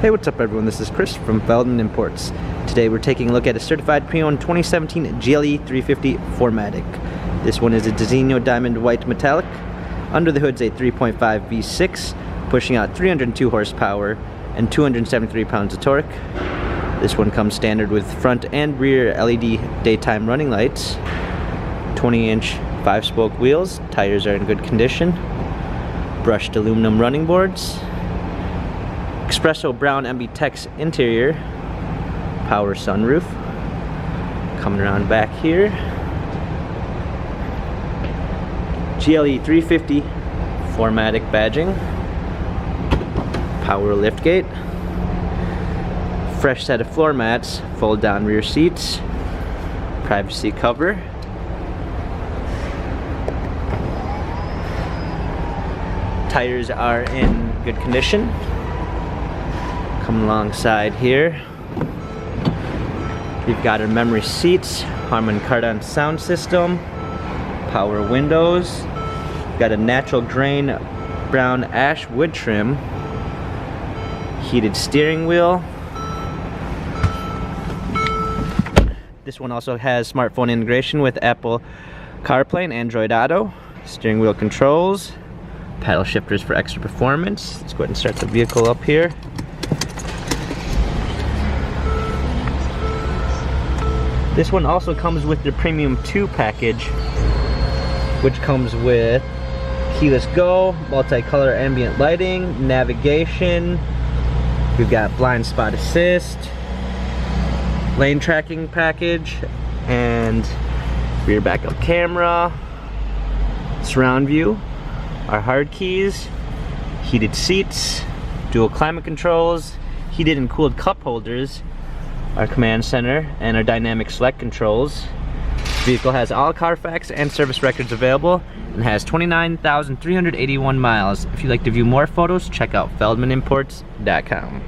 Hey, what's up everyone? This is Chris from Feldmann Imports. Today we're taking a look at a certified pre-owned 2017 GLE 350 4MATIC. This one is a Designo Diamond White Metallic. Under the hood's a 3.5 V6, pushing out 302 horsepower and 273 pounds of torque. This one comes standard with front and rear LED daytime running lights, 20-inch 5-spoke wheels, tires are in good condition, brushed aluminum running boards, espresso brown MB Tex interior, power sunroof. Coming around back here, GLE 350 4MATIC badging, power liftgate, fresh set of floor mats, fold down rear seats, privacy cover, tires are in good condition. Come alongside here, we've got our memory seats, Harman Kardon sound system, power windows, got a natural grain brown ash wood trim, heated steering wheel. This one also has smartphone integration with Apple CarPlay and Android Auto, steering wheel controls, paddle shifters for extra performance. Let's go ahead and start the vehicle up here. This one also comes with the Premium 2 package, which comes with keyless go, multicolor ambient lighting, navigation, we've got blind spot assist, lane tracking package, and rear backup camera, surround view, our hard keys, heated seats, dual climate controls, heated and cooled cup holders, our command center, and our dynamic select controls. The vehicle has all Carfax and service records available and has 29,381 miles. If you'd like to view more photos, check out feldmanimports.com.